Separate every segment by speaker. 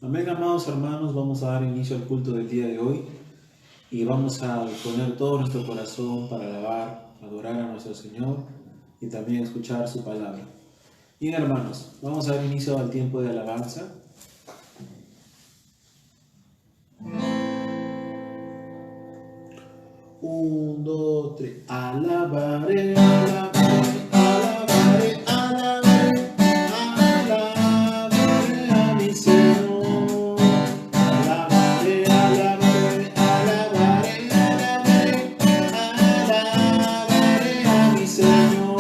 Speaker 1: Amén, amados hermanos, vamos a dar inicio al culto del día de hoy y vamos a poner todo nuestro corazón para alabar, adorar a nuestro Señor y también escuchar su palabra. Bien, hermanos, vamos a dar inicio al tiempo de alabanza. Un, dos, tres. Alabaré, alabaré, alabaré, alabaré, alabaré a mi Señor. Alabaré, alabaré, alabaré, alabaré, alabaré a mi Señor.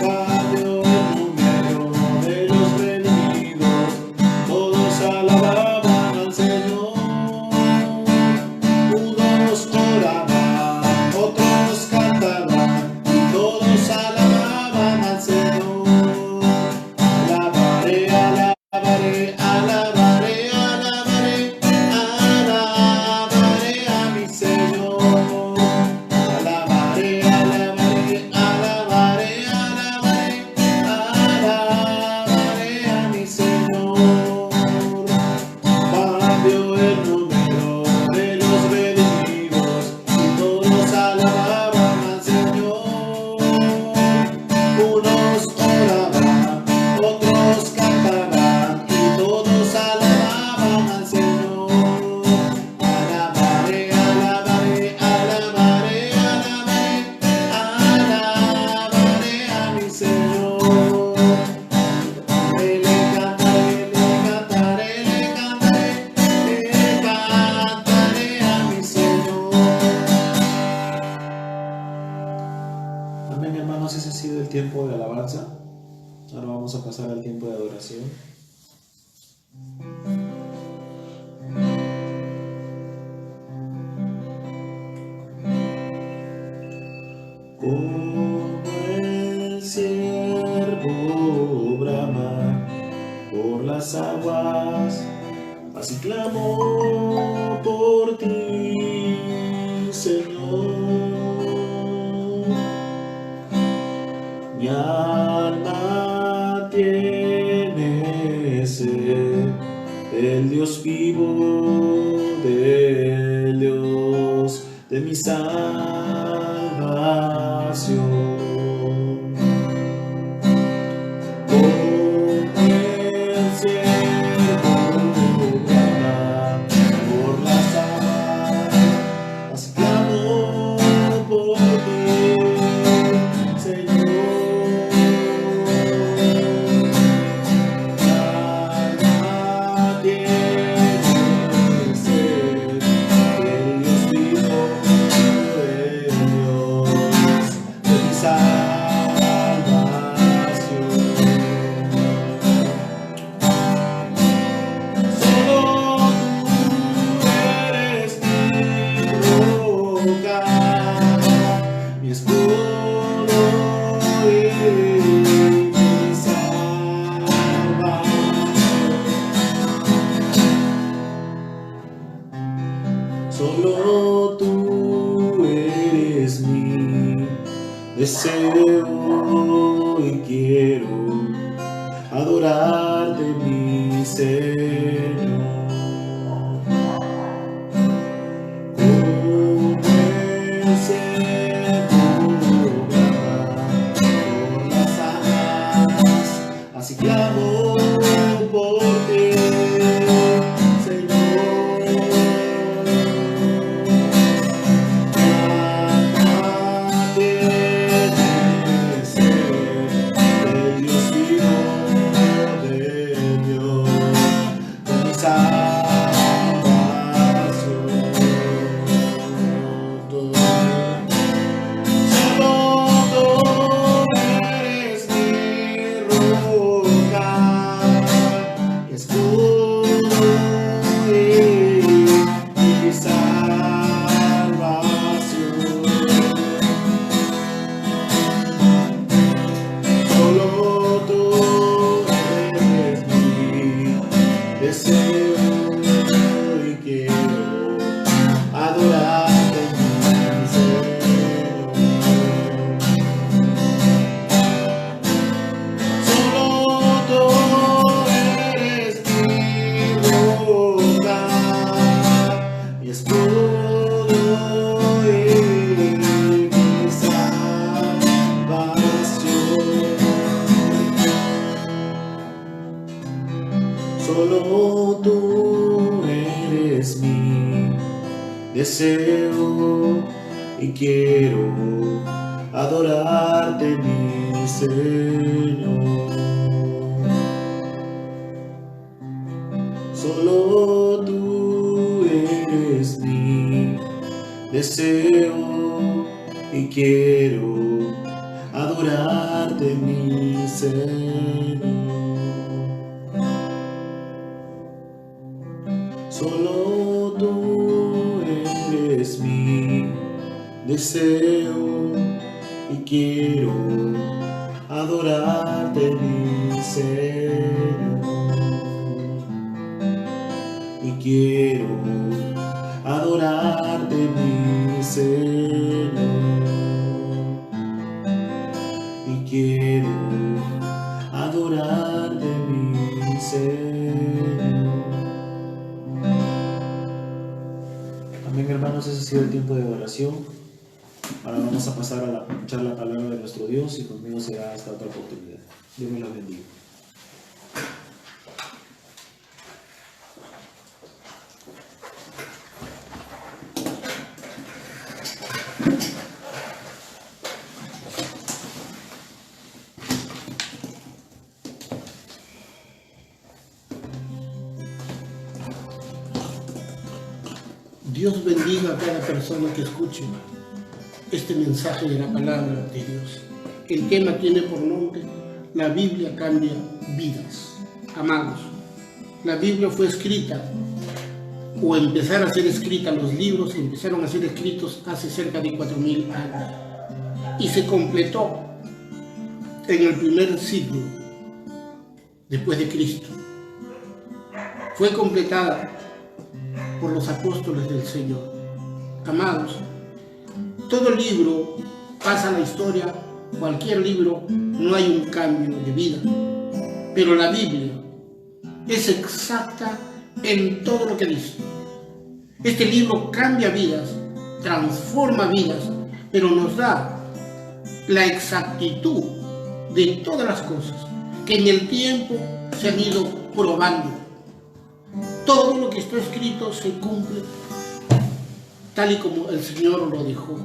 Speaker 1: Cambió el número de los redimidos, todos alababan al Señor. Unos oraban, otros cantaban, y todos alababan al Señor. Alabaré, alabaré, alabaré, alabaré, alabaré a mi Señor. Alabaré, alabaré, alabaré, alabaré, alabaré a mi Señor. Cambió el número de los redimidos y todos alababan al Señor. Unos oraban, otros cantaban y todos alababan al Señor. Alabaré, alabaré, alabaré, alabaré, alabaré a mi Señor. Le cantaré, le cantaré, le cantaré, le cantaré a mi Señor. Amén, hermanos, ese ha sido el tiempo de alabanza. Ahora vamos a pasar al tiempo de adoración. Como el ciervo brama por las aguas, así clamó por ti, Señor. Mi alma tiene sed del Dios vivo, del Dios de mi salvación. Solo tú eres mi deseo y quiero adorarte, mi Señor. Como el ciervo brama por las aguas, así clamo por ti, Señor. Solo tú eres mi deseo y quiero adorarte, mi Señor. Solo tú eres mi deseo y quiero adorarte, mi Señor. Solo tú eres mi deseo y quiero adorarte, mi Señor. Y quiero adorarte, mi Señor. Y quiero adorarte, mi Señor. Amén, hermanos, ese ha sido el tiempo de adoración. Ahora vamos a pasar a escuchar la palabra de nuestro Dios y conmigo será hasta otra oportunidad. Dios me los bendiga.
Speaker 2: Dios bendiga a cada persona que escuche este mensaje de la palabra de Dios. El tema tiene por nombre: la Biblia cambia vidas. Amados, la Biblia fue escrita, o empezaron a ser escritas, los libros empezaron a ser escritos hace cerca de 4000 años y se completó en el primer siglo después de Cristo. Fue completada por los apóstoles del Señor. Amados, todo libro pasa a la historia, cualquier libro, no hay un cambio de vida, pero la Biblia es exacta en todo lo que dice. Este libro cambia vidas, transforma vidas, pero nos da la exactitud de todas las cosas que en el tiempo se han ido probando. Todo lo que está escrito se cumple tal y como el Señor lo dejó.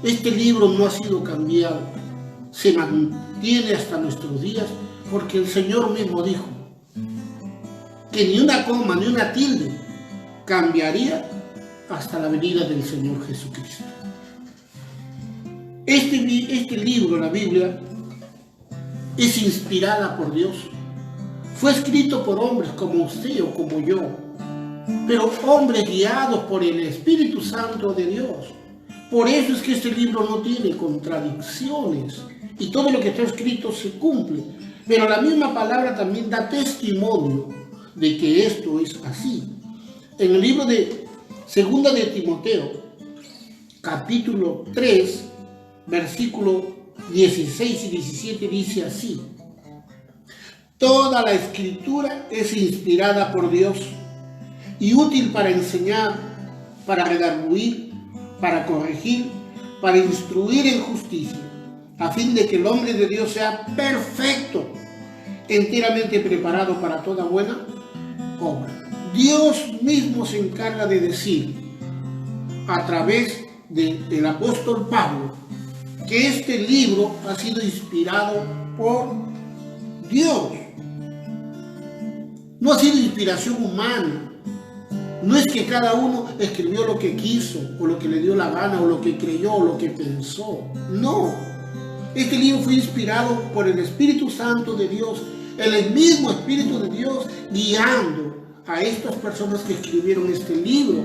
Speaker 2: Este libro no ha sido cambiado, se mantiene hasta nuestros días, porque el Señor mismo dijo que ni una coma ni una tilde cambiaría hasta la venida del Señor Jesucristo. Este libro, la Biblia, es inspirada por Dios. Fue escrito por hombres como usted o como yo, pero hombres guiados por el Espíritu Santo de Dios. Por eso es que este libro no tiene contradicciones y todo lo que está escrito se cumple. Pero la misma palabra también da testimonio de que esto es así. En el libro de 2 de Timoteo, capítulo 3, versículo 16 y 17 dice así: toda la Escritura es inspirada por Dios y útil para enseñar, para redarguir, para corregir, para instruir en justicia, a fin de que el hombre de Dios sea perfecto, enteramente preparado para toda buena obra. Dios mismo se encarga de decir, a través del apóstol Pablo, que este libro ha sido inspirado por Dios. No ha sido inspiración humana. No es que cada uno escribió lo que quiso, o lo que le dio la gana, o lo que creyó, o lo que pensó. No. Este libro fue inspirado por el Espíritu Santo de Dios, el mismo Espíritu de Dios guiando a estas personas que escribieron este libro.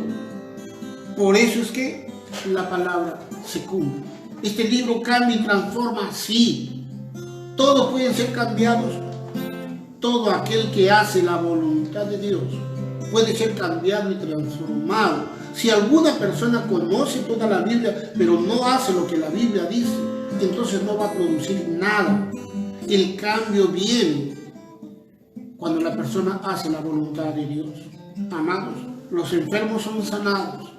Speaker 2: Por eso es que la palabra se cumple. Este libro cambia y transforma, sí. Todos pueden ser cambiados. Todo aquel que hace la voluntad de Dios puede ser cambiado y transformado. Si alguna persona conoce toda la Biblia, pero no hace lo que la Biblia dice, entonces no va a producir nada. El cambio viene cuando la persona hace la voluntad de Dios. Amados, los enfermos son sanados,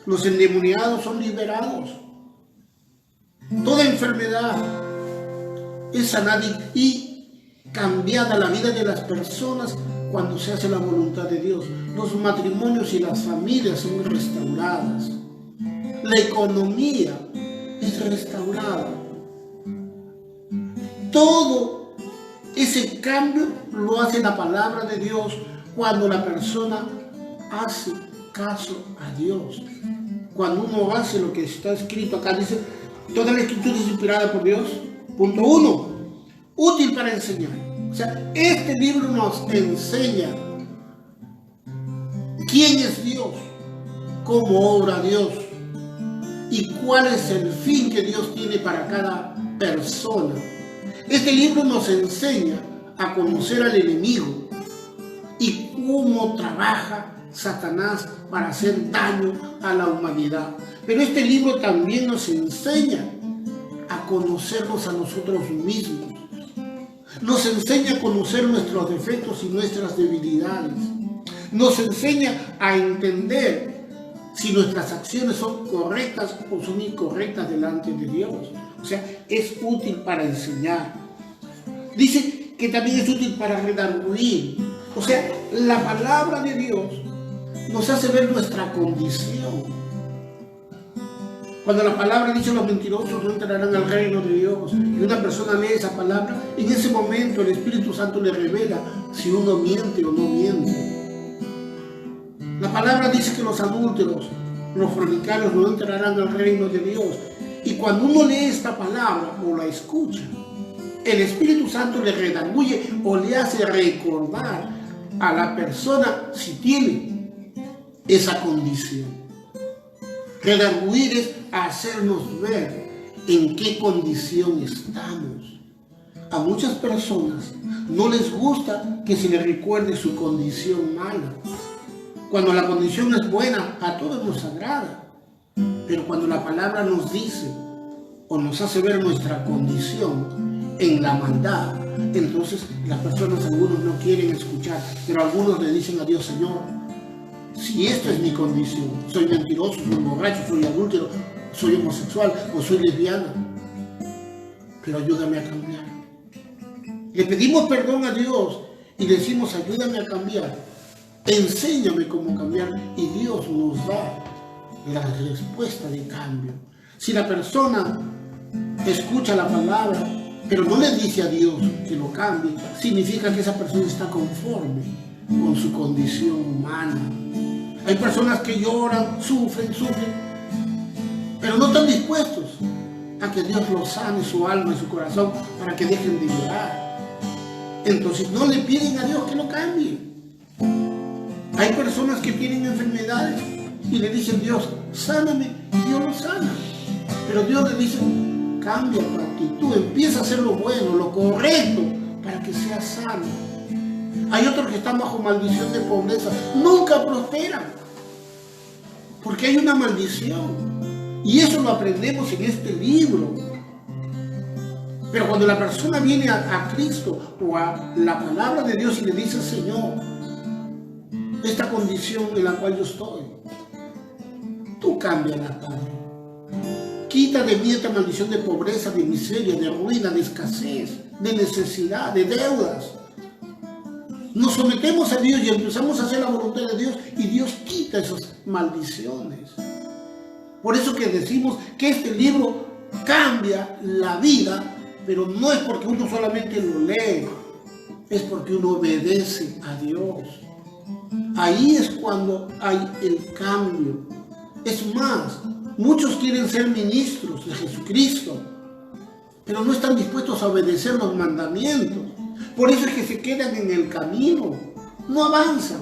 Speaker 2: los endemoniados son liberados. Toda enfermedad es sanada y cambiada la vida de las personas cuando se hace la voluntad de Dios. Los matrimonios y las familias son restauradas. La economía es restaurada. Todo ese cambio lo hace la palabra de Dios cuando la persona hace caso a Dios. Cuando uno hace lo que está escrito acá, dice, toda la escritura es inspirada por Dios. Punto 1, útil para enseñar. O sea, este libro nos enseña quién es Dios, cómo obra Dios y cuál es el fin que Dios tiene para cada persona. Este libro nos enseña a conocer al enemigo y cómo trabaja Satanás para hacer daño a la humanidad. Pero este libro también nos enseña a conocernos a nosotros mismos. Nos enseña a conocer nuestros defectos y nuestras debilidades. Nos enseña a entender si nuestras acciones son correctas o son incorrectas delante de Dios. O sea, es útil para enseñar. Dice que también es útil para redarguir. O sea, la palabra de Dios nos hace ver nuestra condición. Cuando la palabra dice los mentirosos no entrarán al reino de Dios, y una persona lee esa palabra, en ese momento el Espíritu Santo le revela si uno miente o no miente. La palabra dice que los adúlteros, los fornicarios no entrarán al reino de Dios. Y cuando uno lee esta palabra o la escucha, el Espíritu Santo le redarguye o le hace recordar a la persona si tiene esa condición. Redarguir es hacernos ver en qué condición estamos. A muchas personas no les gusta que se les recuerde su condición mala. Cuando la condición es buena, a todos nos agrada. Pero cuando la palabra nos dice o nos hace ver nuestra condición en la maldad, entonces las personas, algunos no quieren escuchar, pero algunos le dicen a Dios, Señor, si esta es mi condición, soy mentiroso, soy borracho, soy adúltero, soy homosexual o soy lesbiana, pero ayúdame a cambiar. Le pedimos perdón a Dios y le decimos, ayúdame a cambiar, enséñame cómo cambiar, y Dios nos da la respuesta de cambio. Si la persona escucha la palabra, pero no le dice a Dios que lo cambie, significa que esa persona está conforme con su condición humana. Hay personas que lloran, sufren, pero no están dispuestos a que Dios los sane su alma y su corazón para que dejen de llorar. Entonces no le piden a Dios que lo cambie. Hay personas que tienen enfermedades y le dicen, Dios, sáname, y Dios lo sana. Pero Dios le dice, cambia tu actitud, empieza a hacer lo bueno, lo correcto, para que seas sano. Hay otros que están bajo maldición de pobreza, nunca prosperan, porque hay una maldición. Y eso lo aprendemos en este libro. Pero cuando la persona viene a Cristo o a la palabra de Dios y le dice, Señor, esta condición en la cual yo estoy, tú cámbiala, Padre. Quita de mí esta maldición de pobreza, de miseria, de ruina, de escasez, de necesidad, de deudas. Nos sometemos a Dios y empezamos a hacer la voluntad de Dios y Dios quita esas maldiciones. Por eso que decimos que este libro cambia la vida, pero no es porque uno solamente lo lee, es porque uno obedece a Dios. Ahí es cuando hay el cambio. Es más, muchos quieren ser ministros de Jesucristo, pero no están dispuestos a obedecer los mandamientos. Por eso es que se quedan en el camino, no avanzan,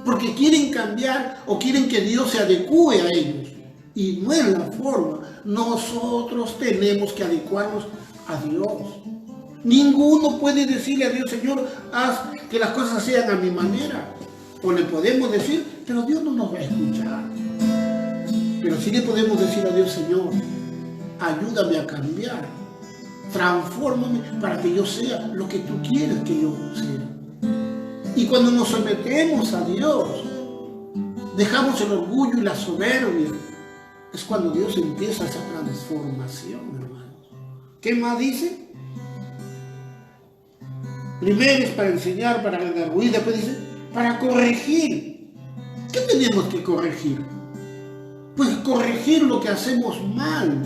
Speaker 2: porque quieren cambiar o quieren que Dios se adecue a ellos. Y no es la forma. Nosotros tenemos que adecuarnos a Dios. Ninguno puede decirle a Dios, Señor, haz que las cosas sean a mi manera. O le podemos decir, pero Dios no nos va a escuchar. Pero sí le podemos decir a Dios, Señor, ayúdame a cambiar. Transfórmame para que yo sea lo que tú quieres que yo sea. Y cuando nos sometemos a Dios, dejamos el orgullo y la soberbia, es cuando Dios empieza esa transformación, hermanos. ¿Qué más dice? Primero es para enseñar, para redarguir, después dice, para corregir. ¿Qué tenemos que corregir? Pues corregir lo que hacemos mal.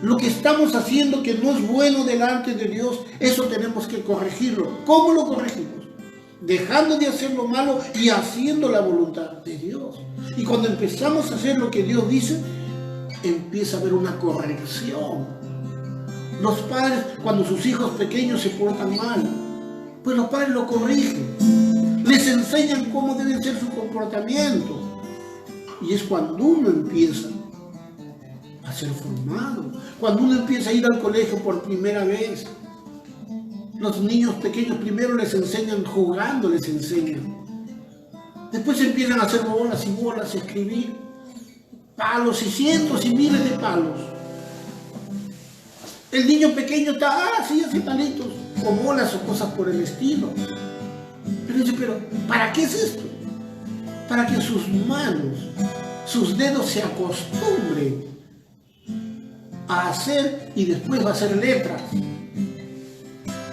Speaker 2: Lo que estamos haciendo que no es bueno delante de Dios, eso tenemos que corregirlo. ¿Cómo lo corregimos? Dejando de hacer lo malo y haciendo la voluntad de Dios. Y cuando empezamos a hacer lo que Dios dice, empieza a haber una corrección. Los padres, cuando sus hijos pequeños se portan mal, pues los padres lo corrigen. Les enseñan cómo debe ser su comportamiento. Y es cuando uno empieza a ser formado. Cuando uno empieza a ir al colegio por primera vez. Los niños pequeños primero les enseñan jugando, les enseñan. Después empiezan a hacer bolas y bolas, a escribir. Palos y cientos y miles de palos. El niño pequeño está, sí, hace palitos, o bolas o cosas por el estilo. Pero dice, ¿para qué es esto? Para que sus manos, sus dedos se acostumbren a hacer y después va a hacer letras.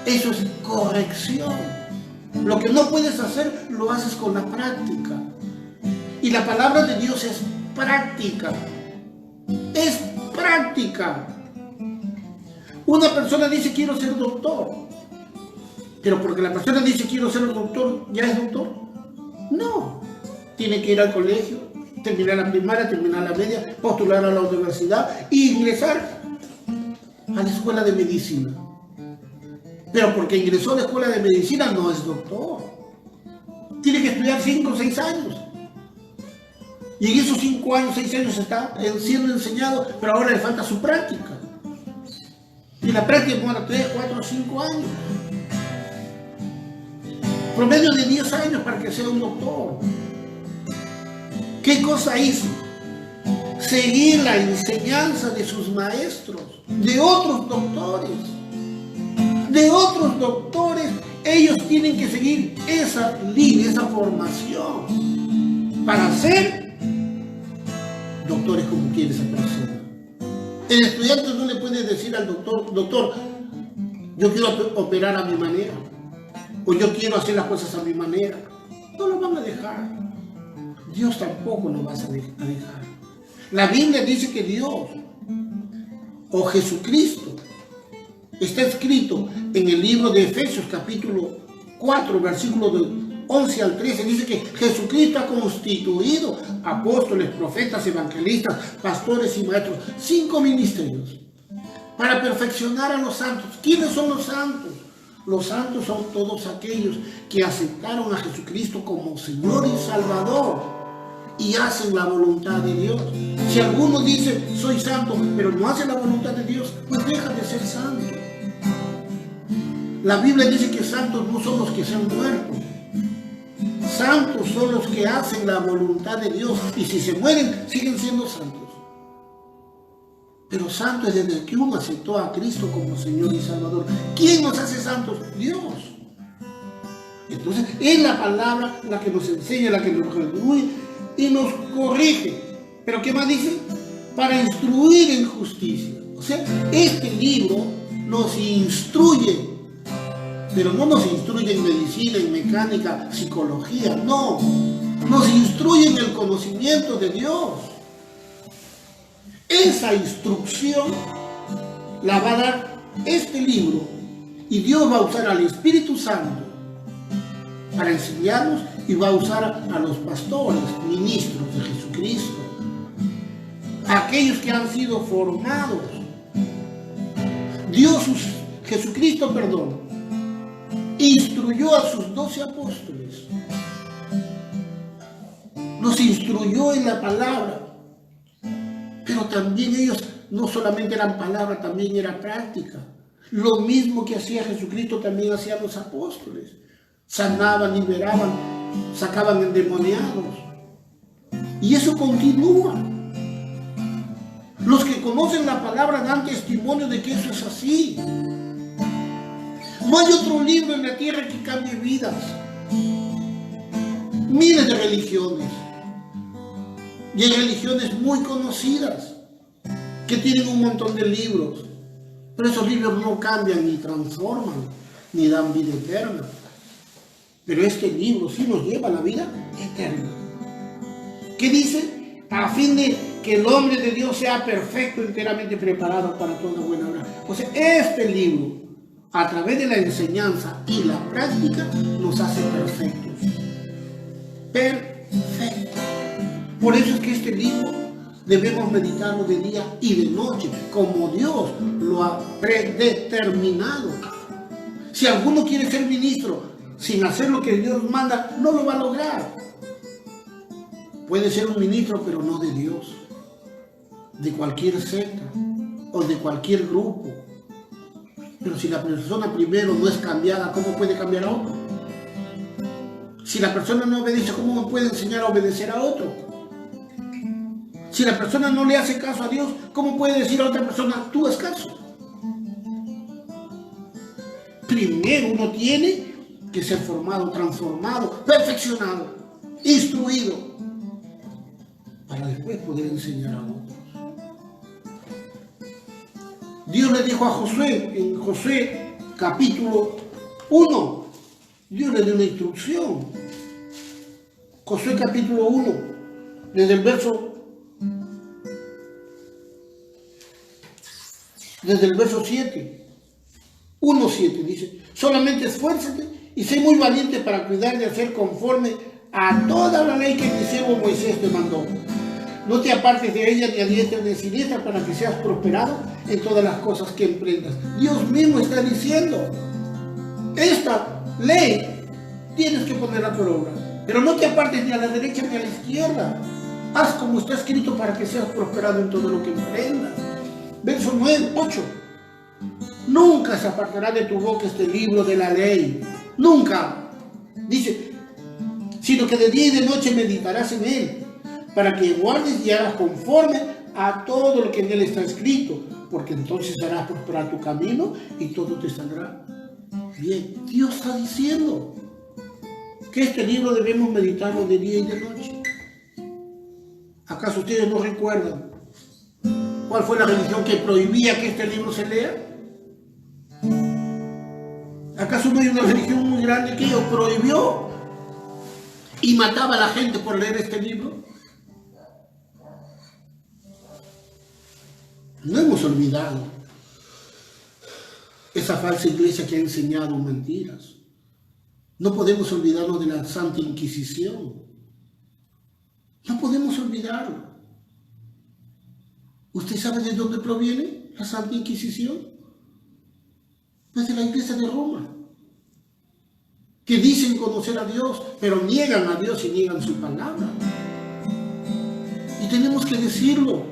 Speaker 2: Eso es corrección. Lo que no puedes hacer, lo haces con la práctica. Y la palabra de Dios es práctica. Es práctica. Una persona dice, quiero ser doctor. Pero porque la persona dice, quiero ser doctor, ¿ya es doctor? No. Tiene que ir al colegio, terminar la primaria, terminar la media, postular a la universidad e ingresar a la escuela de medicina. Pero porque ingresó a la escuela de medicina no es doctor. Tiene que estudiar 5 o 6 años. Y en esos 5 años, 6 años está siendo enseñado, pero ahora le falta su práctica. Y la práctica demora 3, 4, 5 años. Promedio de 10 años para que sea un doctor. ¿Qué cosa hizo? Seguir la enseñanza de sus maestros, de otros doctores. De otros doctores, ellos tienen que seguir esa línea, esa formación para ser doctores como quiere esa persona. El estudiante no le puede decir al doctor, doctor, yo quiero operar a mi manera, o yo quiero hacer las cosas a mi manera. No lo van a dejar. Dios tampoco lo va a dejar. La Biblia dice que Dios, o Jesucristo, está escrito en el libro de Efesios capítulo 4, versículo del 11 al 13, dice que Jesucristo ha constituido apóstoles, profetas, evangelistas, pastores y maestros, 5 ministerios, para perfeccionar a los santos. ¿Quiénes son los santos? Los santos son todos aquellos que aceptaron a Jesucristo como Señor y Salvador y hacen la voluntad de Dios. Si alguno dice, soy santo, pero no hace la voluntad de Dios, pues deja de ser santo. La Biblia dice que santos no son los que se han muerto. Santos son los que hacen la voluntad de Dios. Y si se mueren, siguen siendo santos. Pero santo es desde que uno aceptó a Cristo como Señor y Salvador. ¿Quién nos hace santos? Dios. Entonces, es la palabra la que nos enseña, la que nos redarguye y nos corrige. ¿Pero qué más dice? Para instruir en justicia. O sea, este libro nos instruye. Pero no nos instruye en medicina, en mecánica, psicología, no. Nos instruye en el conocimiento de Dios. Esa instrucción la va a dar este libro y Dios va a usar al Espíritu Santo para enseñarnos y va a usar a los pastores, ministros de Jesucristo, aquellos que han sido formados. Jesucristo, instruyó a sus 12 apóstoles. Nos instruyó en la palabra. Pero también ellos no solamente eran palabra, también era práctica. Lo mismo que hacía Jesucristo también hacían los apóstoles. Sanaban, liberaban, sacaban endemoniados. Y eso continúa. Los que conocen la palabra dan testimonio de que eso es así. No hay otro libro en la tierra que cambie vidas. Miles de religiones. Y hay religiones muy conocidas que tienen un montón de libros. Pero esos libros no cambian ni transforman. ni dan vida eterna. Pero este libro sí nos lleva a la vida eterna. ¿Qué dice? A fin de que el hombre de Dios sea perfecto, enteramente preparado para toda buena obra. O sea, este libro, a través de la enseñanza y la práctica, nos hace perfectos. Perfectos. Por eso es que este libro debemos meditarlo de día y de noche, como Dios lo ha predeterminado. Si alguno quiere ser ministro sin hacer lo que Dios manda, no lo va a lograr. Puede ser un ministro, pero no de Dios, de cualquier secta o de cualquier grupo. Pero si la persona primero no es cambiada, ¿cómo puede cambiar a otro? Si la persona no obedece, ¿cómo puede enseñar a obedecer a otro? Si la persona no le hace caso a Dios, ¿cómo puede decir a otra persona, tú haz caso? Primero uno tiene que ser formado, transformado, perfeccionado, instruido, para después poder enseñar a otros. Dios le dijo a Josué, en Josué capítulo 1, Dios le dio una instrucción. Josué capítulo 1, desde el verso 7, 1:7 dice, solamente esfuérzate y sé muy valiente para cuidar de hacer conforme a toda la ley que mi siervo Moisés te mandó. No te apartes de ella ni a diestra ni a siniestra para que seas prosperado en todas las cosas que emprendas. Dios mismo está diciendo, esta ley tienes que ponerla por obra, pero no te apartes ni a la derecha ni a la izquierda. Haz como está escrito para que seas prosperado en todo lo que emprendas. Verso 8. Nunca se apartará de tu boca este libro de la ley. Nunca. Dice, sino que de día y de noche meditarás en él, para que guardes y hagas conforme a todo lo que en él está escrito, porque entonces harás prosperar tu camino y todo te saldrá bien. Dios está diciendo que este libro debemos meditarlo de día y de noche. ¿Acaso ustedes no recuerdan cuál fue la religión que prohibía que este libro se lea? ¿Acaso no hay una religión muy grande que lo prohibió y mataba a la gente por leer este libro? No hemos olvidado esa falsa iglesia que ha enseñado mentiras. No podemos olvidarnos de la Santa Inquisición. No podemos olvidarlo. ¿Usted sabe de dónde proviene la Santa Inquisición? Pues de la Iglesia de Roma, que dicen conocer a Dios, pero niegan a Dios y niegan su palabra. Y tenemos que decirlo.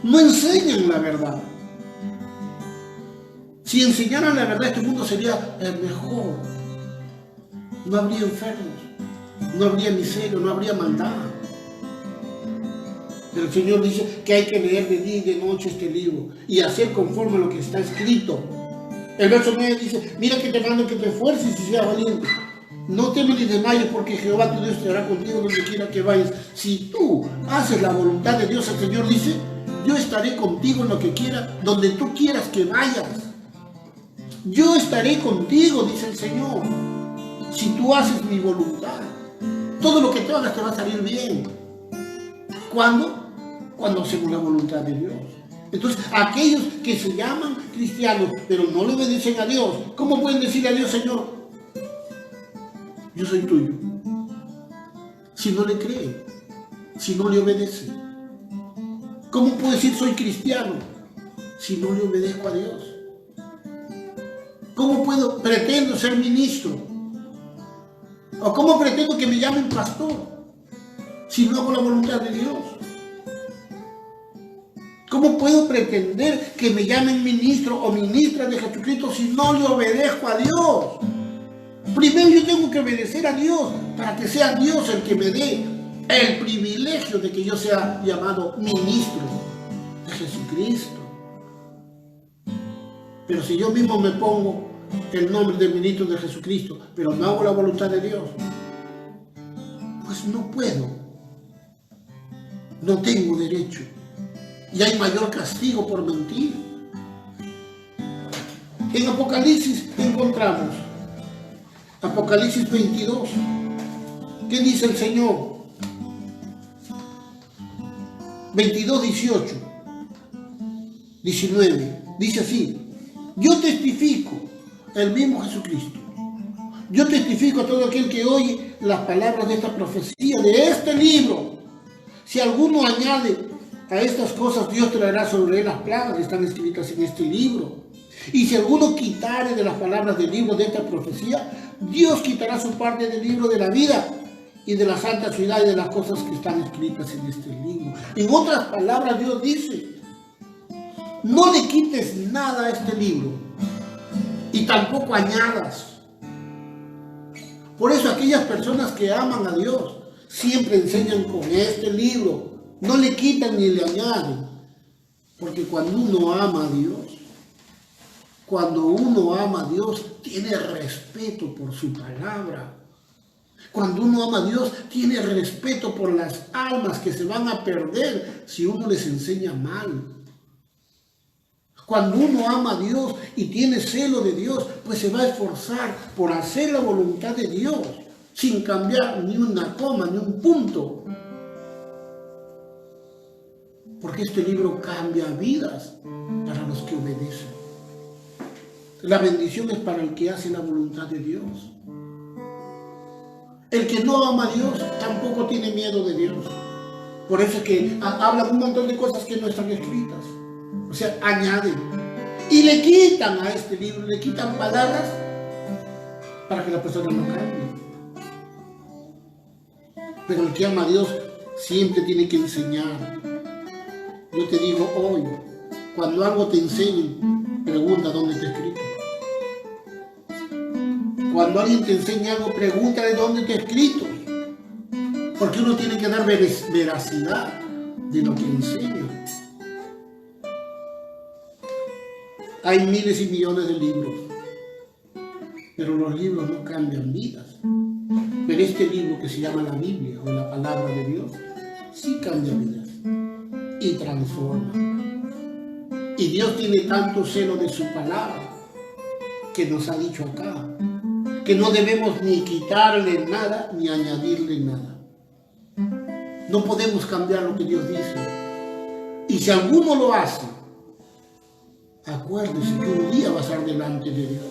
Speaker 2: No enseñan la verdad. Si enseñaran la verdad, este mundo sería el mejor. No habría enfermos, no habría miseria, no habría maldad. Pero el Señor dice que hay que leer de día y de noche este libro y hacer conforme a lo que está escrito. El verso 9 dice, mira que te mando que te esfuerces y seas valiente. No temas ni desmayes, porque Jehová tu Dios estará contigo donde quiera que vayas. Si tú haces la voluntad de Dios, el Señor dice, yo estaré contigo en lo que quiera, donde tú quieras que vayas. Yo estaré contigo, dice el Señor, si tú haces mi voluntad. Todo lo que tú hagas te va a salir bien. ¿Cuándo? Cuando hacemos la voluntad de Dios. Entonces, aquellos que se llaman cristianos, pero no le obedecen a Dios, ¿cómo pueden decirle a Dios, Señor, yo soy tuyo? Si no le creen, si no le obedecen. ¿Cómo puedo decir soy cristiano si no le obedezco a Dios? ¿Cómo pretendo ser ministro? ¿O cómo pretendo que me llamen pastor si no hago la voluntad de Dios? ¿Cómo puedo pretender que me llamen ministro o ministra de Jesucristo si no le obedezco a Dios? Primero yo tengo que obedecer a Dios para que sea Dios el que me dé el privilegio de que yo sea llamado ministro de Jesucristo. Pero si yo mismo me pongo el nombre de ministro de Jesucristo, pero no hago la voluntad de Dios, pues no puedo, no tengo derecho. Y hay mayor castigo por mentir. En Apocalipsis encontramos Apocalipsis 22. ¿Qué dice el Señor? 22, 18, 19. Dice así: yo testifico, el mismo Jesucristo, yo testifico a todo aquel que oye las palabras de esta profecía, de este libro. Si alguno añade a estas cosas, Dios traerá sobre él las plagas que están escritas en este libro. Y si alguno quitare de las palabras del libro de esta profecía, Dios quitará su parte del libro de la vida y de la santa ciudad y de las cosas que están escritas en este libro. En otras palabras, Dios dice: no le quites nada a este libro y tampoco añadas. Por eso aquellas personas que aman a Dios siempre enseñan con este libro, no le quitan ni le añaden. Porque cuando uno ama a Dios, tiene respeto por su palabra. Cuando uno ama a Dios, tiene respeto por las almas que se van a perder si uno les enseña mal. Cuando uno ama a Dios y tiene celo de Dios, pues se va a esforzar por hacer la voluntad de Dios, sin cambiar ni una coma, ni un punto. Porque este libro cambia vidas para los que obedecen. La bendición es para el que hace la voluntad de Dios. El que no ama a Dios tampoco tiene miedo de Dios. Por eso es que hablan un montón de cosas que no están escritas. O sea, añaden. Y le quitan a este libro, le quitan palabras para que la persona no cambie. Pero el que ama a Dios siempre tiene que enseñar. Yo te digo hoy, cuando algo te enseñen, pregunta dónde está escrito. Cuando alguien te enseña algo, pregúntale dónde está escrito. Porque uno tiene que dar veracidad de lo que enseña. Hay miles y millones de libros, pero los libros no cambian vidas. Pero este libro que se llama la Biblia o la Palabra de Dios, sí cambia vidas y transforma. Y Dios tiene tanto celo de su palabra que nos ha dicho acá que no debemos ni quitarle nada ni añadirle nada. No podemos cambiar lo que Dios dice. Y si alguno lo hace, acuérdese que un día va a estar delante de Dios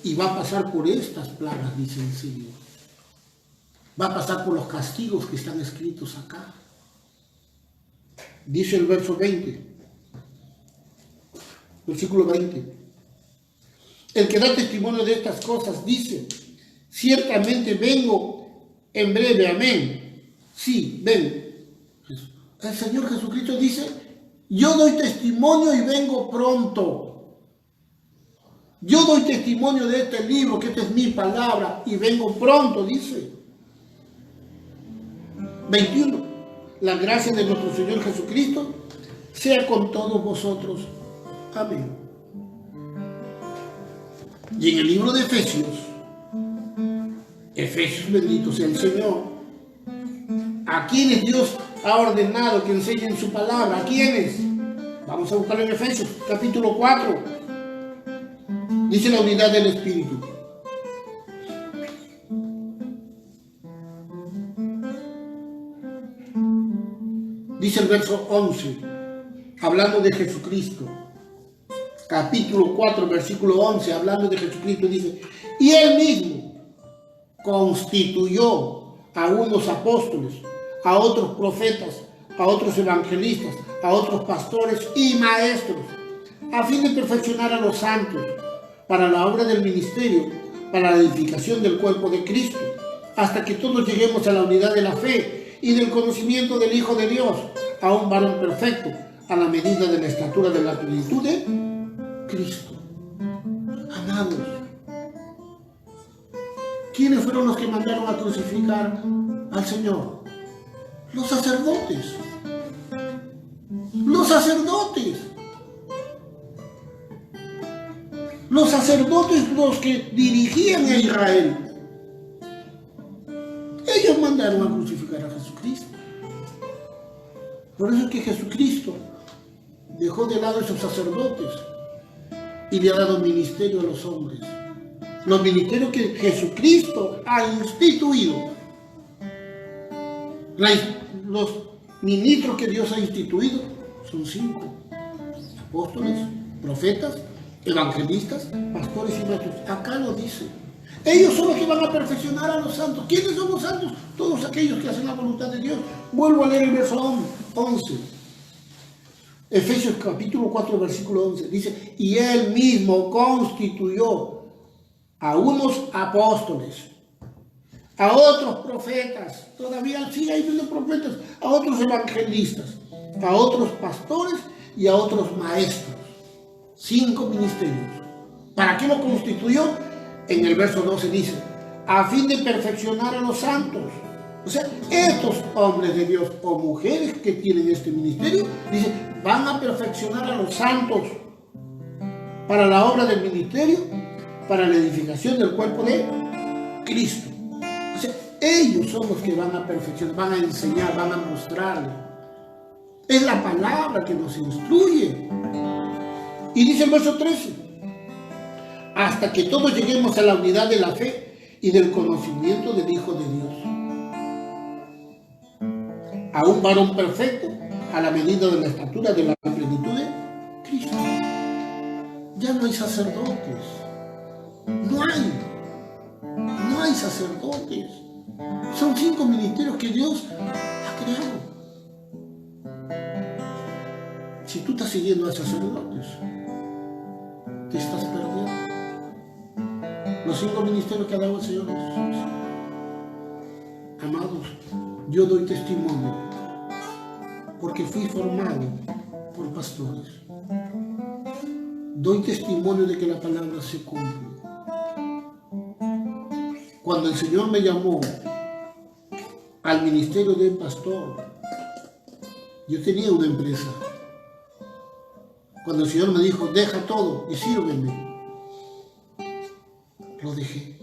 Speaker 2: y va a pasar por estas plagas, dice el Señor. Va a pasar por los castigos que están escritos acá. Dice el verso 20, versículo 20. El que da testimonio de estas cosas dice: ciertamente vengo en breve, amén. Sí, ven. El Señor Jesucristo dice: yo doy testimonio y vengo pronto. Yo doy testimonio de este libro, que esta es mi palabra, y vengo pronto, dice. 21. La gracia de nuestro Señor Jesucristo sea con todos vosotros. Amén. Y en el libro de Efesios, bendito sea el Señor, a quienes Dios ha ordenado que enseñen su palabra. ¿A quiénes? Vamos a buscarlo en Efesios, capítulo 4. Dice la unidad del Espíritu. Dice el verso 11, hablando de Jesucristo. Capítulo 4, versículo 11, hablando de Jesucristo, dice: y Él mismo constituyó a unos apóstoles, a otros profetas, a otros evangelistas, a otros pastores y maestros, a fin de perfeccionar a los santos para la obra del ministerio, para la edificación del cuerpo de Cristo, hasta que todos lleguemos a la unidad de la fe y del conocimiento del Hijo de Dios, a un varón perfecto, a la medida de la estatura de la plenitud de Cristo. Amados, ¿quiénes fueron los que mandaron a crucificar al Señor? Los sacerdotes. Los sacerdotes. Los sacerdotes, los que dirigían a Israel. Ellos mandaron a crucificar a Jesucristo. Por eso es que Jesucristo dejó de lado a esos sacerdotes y le ha dado ministerio a los hombres. Los ministerios que Jesucristo ha instituido. Los ministros que Dios ha instituido son 5. Apóstoles, profetas, evangelistas, pastores y maestros. Acá lo dice. Ellos son los que van a perfeccionar a los santos. ¿Quiénes son los santos? Todos aquellos que hacen la voluntad de Dios. Vuelvo a leer el verso 11. Efesios capítulo 4, versículo 11. Dice, y Él mismo constituyó a unos apóstoles, a otros profetas, todavía sigue habiendo profetas, a otros evangelistas, a otros pastores y a otros maestros. 5 ministerios. ¿Para qué lo constituyó? En el verso 12 dice, a fin de perfeccionar a los santos. O sea, estos hombres de Dios o mujeres que tienen este ministerio, dice, van a perfeccionar a los santos para la obra del ministerio, para la edificación del cuerpo de Cristo. O sea, ellos son los que van a perfeccionar, van a enseñar, van a mostrarle. Es la palabra que nos instruye. Y dice el verso 13, hasta que todos lleguemos a la unidad de la fe y del conocimiento del Hijo de Dios. A un varón perfecto, a la medida de la estatura de la plenitud de Cristo. Ya no hay sacerdotes. No hay sacerdotes. Son 5 ministerios que Dios ha creado. Si tú estás siguiendo a sacerdotes, te estás perdiendo. Los 5 ministerios que ha dado el Señor Jesús. Amados, yo doy testimonio porque fui formado por pastores. Doy testimonio de que la palabra se cumple. Cuando el Señor me llamó al ministerio de pastor, yo tenía una empresa. Cuando el Señor me dijo, deja todo y sírveme, lo dejé.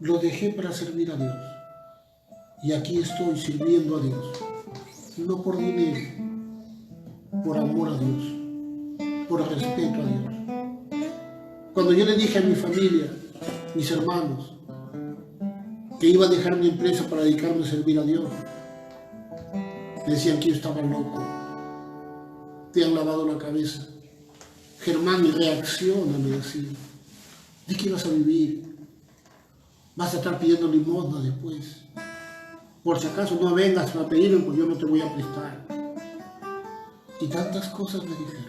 Speaker 2: Lo dejé para servir a Dios. Y aquí estoy sirviendo a Dios. No por dinero, por amor a Dios, por respeto a Dios. Cuando yo le dije a mi familia, mis hermanos, que iba a dejar mi empresa para dedicarme a servir a Dios, me decían que yo estaba loco. Te han lavado la cabeza. Germán, reacciona, me decían. ¿De qué vas a vivir? Vas a estar pidiendo limosna después. Por si acaso no vengas a pedirme, pues yo no te voy a prestar. Y tantas cosas me dijeron.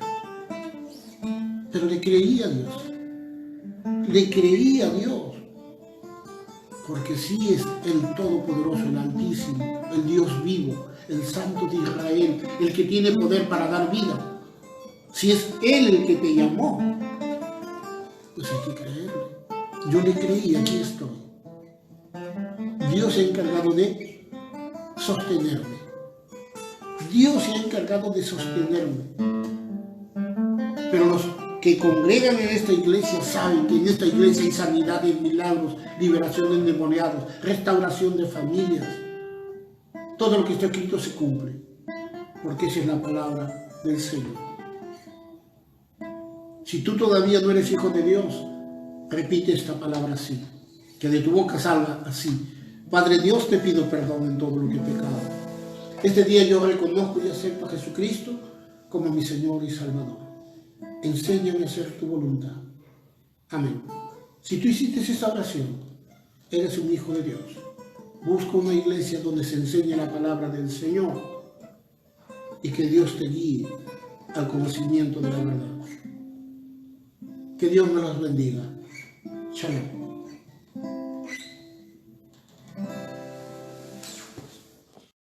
Speaker 2: Pero le creí a Dios. Le creí a Dios. Porque sí es el Todopoderoso, el Altísimo, el Dios vivo, el Santo de Israel, el que tiene poder para dar vida. Si es Él el que te llamó, pues hay que creerle. Yo le creí, aquí estoy. Dios se ha encargado de sostenerme. Dios se ha encargado de sostenerme. Pero los que congregan en esta iglesia saben que en esta iglesia hay sanidad de milagros, liberación de endemoniados, restauración de familias. Todo lo que está escrito se cumple, porque esa es la palabra del Señor. Si tú todavía no eres hijo de Dios, repite esta palabra así, que de tu boca salga así. Padre Dios, te pido perdón en todo lo que he pecado. Este día yo reconozco y acepto a Jesucristo como mi Señor y Salvador. Enséñame a hacer tu voluntad. Amén. Si tú hiciste esa oración, eres un hijo de Dios. Busca una iglesia donde se enseñe la palabra del Señor y que Dios te guíe al conocimiento de la verdad. Que Dios me los bendiga. Shalom.